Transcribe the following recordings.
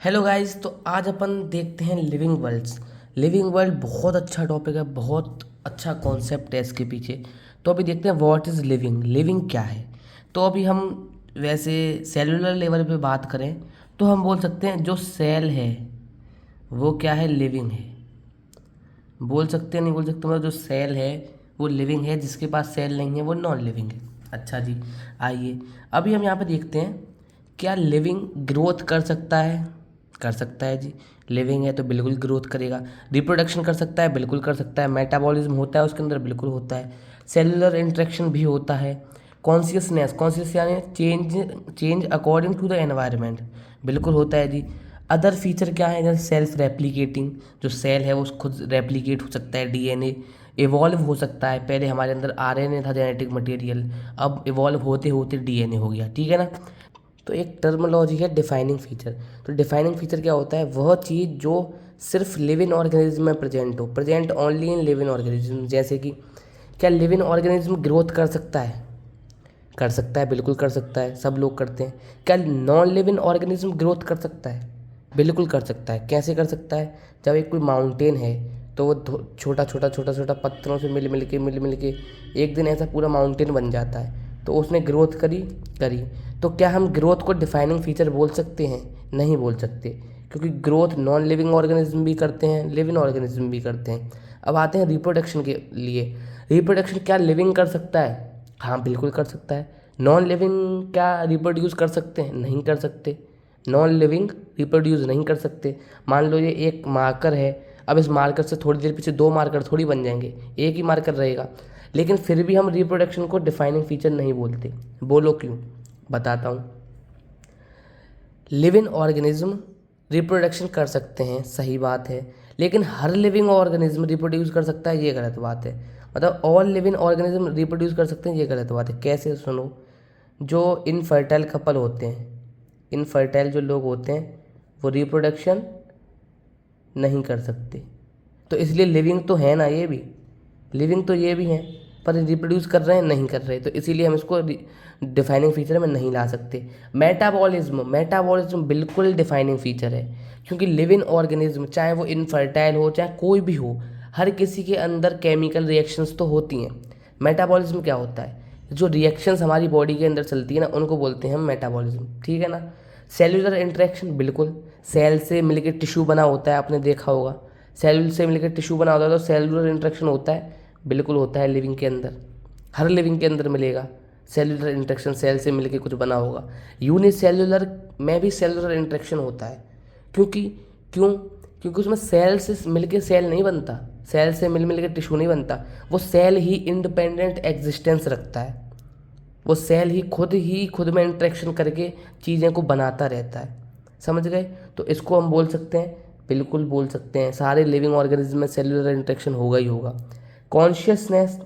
Hello guys. तो आज अपन देखते हैं लिविंग वर्ल्ड्स। लिविंग वर्ल्ड बहुत अच्छा टॉपिक है, बहुत अच्छा कॉन्सेप्ट है इसके पीछे। तो अभी देखते हैं व्हाट इज़ लिविंग, लिविंग क्या है। तो अभी हम वैसे सेलुलर लेवल पे बात करें तो हम बोल सकते हैं जो सेल है वो क्या है, लिविंग है। बोल सकते हैं नहीं बोल सकते, मतलब जो सेल है वो लिविंग है, जिसके पास सेल नहीं है वो नॉन लिविंग है। अच्छा जी, आइए अभी हम यहाँ पे देखते हैं क्या लिविंग ग्रोथ कर सकता है। कर सकता है जी। लिविंग है तो बिल्कुल ग्रोथ करेगा। रिप्रोडक्शन कर सकता है, बिल्कुल कर सकता है। मेटाबॉलिज्म होता है उसके अंदर, बिल्कुल होता है। सेलुलर इंटरेक्शन भी होता है। कॉन्शियसनेस, कॉन्शियस यानी change change according to the environment, बिल्कुल होता है जी। अदर फीचर क्या है, जैसे सेल्फ रेप्लिकेटिंग, जो सेल है वो खुद रेप्लिकेट हो सकता है। डीएनए इवॉल्व हो सकता है। पहले हमारे अंदर आरएनए था, जेनेटिक मटेरियल, अब इवॉल्व होते होते डीएनए हो गया, ठीक है ना। तो एक टर्मिनोलॉजी है डिफाइनिंग फीचर। तो डिफाइनिंग फीचर क्या होता है, वह चीज़ जो सिर्फ लिविंग ऑर्गेनिज्म में प्रेजेंट हो, present only in living organism. जैसे कि क्या लिविंग ऑर्गेनिज्म ग्रोथ कर सकता है? कर सकता है, बिल्कुल कर सकता है, सब लोग करते हैं। क्या नॉन लिविंग ऑर्गेनिज्म ग्रोथ कर सकता है? बिल्कुल कर सकता है। कैसे कर सकता है? जब एक कोई माउंटेन है तो वो छोटा छोटा छोटा छोटा पत्थरों से मिल मिल के एक दिन ऐसा पूरा माउंटेन बन जाता है। तो उसने ग्रोथ करी करी तो क्या हम ग्रोथ को डिफाइनिंग फीचर बोल सकते हैं? नहीं बोल सकते, क्योंकि ग्रोथ नॉन लिविंग ऑर्गेनिज्म भी करते हैं, लिविंग ऑर्गेनिज्म भी करते हैं। अब आते हैं रिप्रोडक्शन के लिए। रिप्रोडक्शन क्या लिविंग कर सकता है? हाँ, बिल्कुल कर सकता है। नॉन लिविंग क्या रिप्रोड्यूस कर सकते हैं? नहीं कर सकते। नॉन लिविंग रिप्रोड्यूस नहीं कर सकते। मान लो ये एक मार्कर है, अब इस मार्कर से थोड़ी देर पीछे दो मार्कर थोड़ी बन जाएंगे, एक ही मार्कर रहेगा। लेकिन फिर भी हम रिप्रोडक्शन को डिफाइनिंग फीचर नहीं बोलते। बोलो क्यों, बताता हूँ। लिविंग ऑर्गेनिज्म रिप्रोडक्शन कर सकते हैं, सही बात है। लेकिन हर लिविंग ऑर्गेनिज्म रिप्रोड्यूस कर सकता है, ये गलत बात है। मतलब ऑल लिविंग ऑर्गेनिज्म रिप्रोड्यूस कर सकते हैं, ये गलत बात है। कैसे, सुनो। जो इनफर्टाइल कपल होते हैं, इनफर्टाइल जो लोग होते हैं, वो रिप्रोडक्शन नहीं कर सकते। तो इसलिए लिविंग तो है ना ये भी, लिविंग तो ये भी हैं, पर रिप्रोड्यूस कर रहे हैं, नहीं कर रहे। तो इसीलिए हम इसको डिफाइनिंग फीचर में नहीं ला सकते। मेटाबॉलिज्म, मेटाबॉलिज्म बिल्कुल डिफाइनिंग फीचर है, क्योंकि लिविंग ऑर्गेनिज्म चाहे वो इनफर्टाइल हो चाहे कोई भी हो, हर किसी के अंदर केमिकल रिएक्शंस तो होती हैं। मेटाबॉलिज्म क्या होता है? जो रिएक्शंस हमारी बॉडी के अंदर चलती है ना, उनको बोलते हैं हम मेटाबॉलिज्म, ठीक है ना। सेल्युलर इंटरेक्शन, बिल्कुल। सेल से मिलकर टिश्यू बना होता है, आपने देखा होगा। सेल से मिलकर टिश्यू बना होता है, तो सेलुलर इंटरेक्शन होता है, बिल्कुल होता है लिविंग के अंदर। हर लिविंग के अंदर मिलेगा सेलुलर इंटरेक्शन, सेल से मिलकर कुछ बना होगा। यूनिसेल्युलर में भी सेलुलर इंटरेक्शन होता है। क्योंकि क्यों क्योंकि उसमें सेल से मिलके सेल नहीं बनता, सेल से मिल के टिश्यू नहीं बनता। वो सेल ही इंडिपेंडेंट एग्जिस्टेंस रखता है। वो सेल ही खुद में इंटरेक्शन करके चीज़ें को बनाता रहता है। समझ गए? तो इसको हम बोल सकते हैं, बिल्कुल बोल सकते हैं, सारे लिविंग ऑर्गेनिज्म में सेलुलर इंटरेक्शन होगा ही होगा। कॉन्शियसनेस,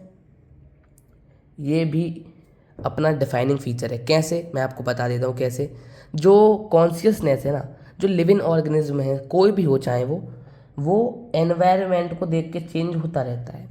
ये भी अपना डिफाइनिंग फीचर है। कैसे, मैं आपको बता देता हूँ कैसे। जो कॉन्शियसनेस है ना, जो लिविंग ऑर्गेनिज्म है, कोई भी हो चाहे वो एनवायरनमेंट को देख के चेंज होता रहता है।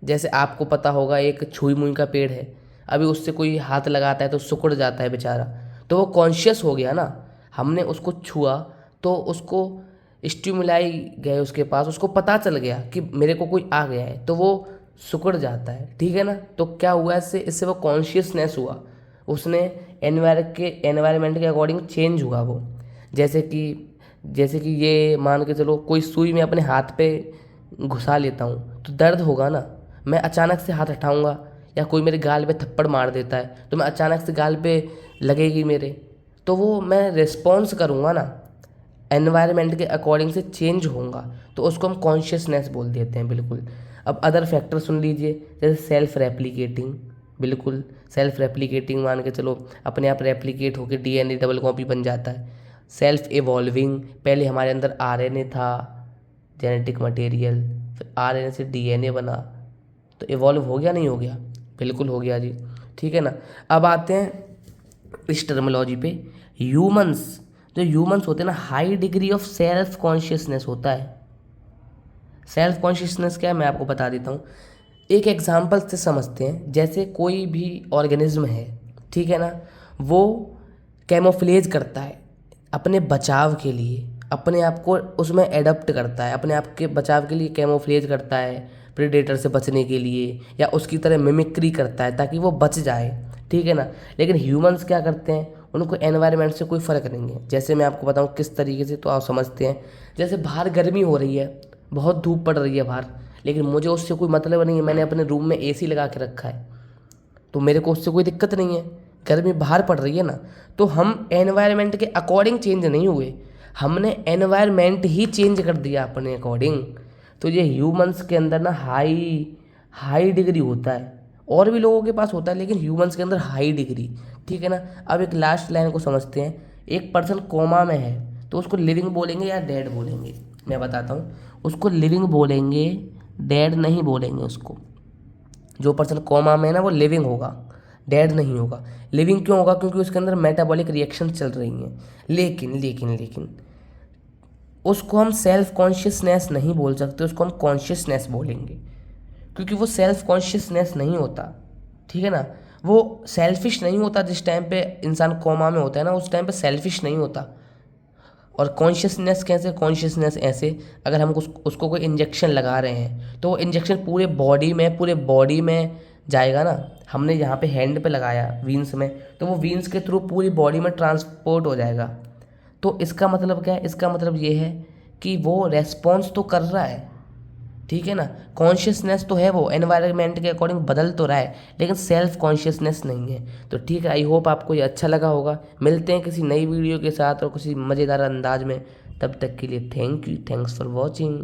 जैसे आपको पता होगा, एक छुई मुई का पेड़ है, अभी उससे कोई हाथ लगाता है तो सिकुड़ जाता है बेचारा। तो वो कॉन्शियस हो गया ना, हमने उसको छुआ तो उसको स्टिमुलाई गए उसके पास, उसको पता चल गया कि मेरे को कोई आ गया है, तो वो सिकुड़ जाता है, ठीक है ना। तो क्या हुआ, इससे इससे वो कॉन्शियसनेस हुआ, उसने एनवायरमेंट के अकॉर्डिंग चेंज हुआ वो। जैसे कि जैसे कि ये मान के चलो, कोई सुई में अपने हाथ पे घुसा लेता हूँ तो दर्द होगा ना। मैं अचानक से हाथ हटाऊंगा, या कोई मेरे गाल पे थप्पड़ मार देता है तो मैं अचानक से गाल पे लगेगी मेरे, तो वो मैं रिस्पॉन्स करूँगा ना, एनवायरनमेंट के अकॉर्डिंग से चेंज होऊंगा। तो उसको हम कॉन्शियसनेस बोल देते हैं, बिल्कुल। अब अदर फैक्टर सुन लीजिए, जैसे सेल्फ रेप्लिकेटिंग, बिल्कुल। सेल्फ रेप्लिकेटिंग मान के चलो, अपने आप रेप्लिकेट होकर डीएनए डबल कॉपी बन जाता है। सेल्फ इवॉल्विंग, पहले हमारे अंदर आरएनए था, जेनेटिक मटेरियल, फिर आरएनए से डीएनए बना, तो इवॉल्व हो गया नहीं हो गया? बिल्कुल हो गया जी, ठीक है ना। अब आते हैं इस टर्मिनोलॉजी पे। ह्यूमंस, जो ह्यूमंस होते हैं ना, high degree of self consciousness होता है। सेल्फ कॉन्शियसनेस क्या है, मैं आपको बता देता हूँ। एक एग्जाम्पल से समझते हैं। जैसे कोई भी ऑर्गेनिज्म है, ठीक है ना, वो कैमोफ्लेज करता है अपने बचाव के लिए, अपने आप को उसमें एडप्ट करता है, अपने आप के बचाव के लिए कैमोफ्लेज करता है प्रेडेटर से बचने के लिए, या उसकी तरह मिमिक्री करता है ताकि वो बच जाए, ठीक है ना। लेकिन ह्यूमंस क्या करते हैं, उनको एनवायरनमेंट से कोई फ़र्क नहीं है। जैसे मैं आपको बताऊं किस तरीके से, तो आप समझते हैं। जैसे बाहर गर्मी हो रही है, बहुत धूप पड़ रही है बाहर, लेकिन मुझे उससे कोई मतलब नहीं है, मैंने अपने रूम में एसी लगा के रखा है, तो मेरे को उससे कोई दिक्कत नहीं है। गर्मी बाहर पड़ रही है ना, तो हम एनवायरनमेंट के अकॉर्डिंग चेंज नहीं हुए, हमने एनवायरनमेंट ही चेंज कर दिया अपने अकॉर्डिंग। तो ये ह्यूमंस के अंदर ना हाई हाई डिग्री होता है, और भी लोगों के पास होता है, लेकिन ह्यूमंस के अंदर हाई डिग्री, ठीक है ना। अब एक लास्ट लाइन को समझते हैं। एक पर्सन कोमा में है, तो उसको लिविंग बोलेंगे या डेड बोलेंगे, मैं बताता हूँ। उसको लिविंग बोलेंगे, डेड नहीं बोलेंगे उसको। जो पर्सन कोमा में है ना, वो लिविंग होगा, डेड नहीं होगा। लिविंग क्यों होगा, क्योंकि उसके अंदर मेटाबॉलिक रिएक्शन चल रही हैं। लेकिन उसको हम सेल्फ कॉन्शियसनेस नहीं बोल सकते, उसको हम कॉन्शियसनेस बोलेंगे, क्योंकि वो सेल्फ कॉन्शियसनेस नहीं होता, ठीक है ना। वो सेल्फिश नहीं होता। जिस टाइम पे इंसान कोमा में होता है ना, उस टाइम पे सेल्फिश नहीं होता। और कॉन्शियसनेस कैसे, कॉन्शियसनेस ऐसे, अगर हम उसको कोई इंजेक्शन लगा रहे हैं, तो वो इंजेक्शन पूरे बॉडी में जाएगा ना। हमने यहाँ पे हैंड पे लगाया वीन्स में, तो वो वीन्स के थ्रू पूरी बॉडी में ट्रांसपोर्ट हो जाएगा। तो इसका मतलब क्या है, इसका मतलब ये है कि वो रेस्पॉन्स तो कर रहा है, ठीक है ना। कॉन्शियसनेस तो है, वो एनवायरनमेंट के अकॉर्डिंग बदल तो रहा है, लेकिन सेल्फ कॉन्शियसनेस नहीं है। तो ठीक है, आई होप आपको ये अच्छा लगा होगा। मिलते हैं किसी नई वीडियो के साथ और किसी मज़ेदार अंदाज में। तब तक के लिए thank you, thanks for watching.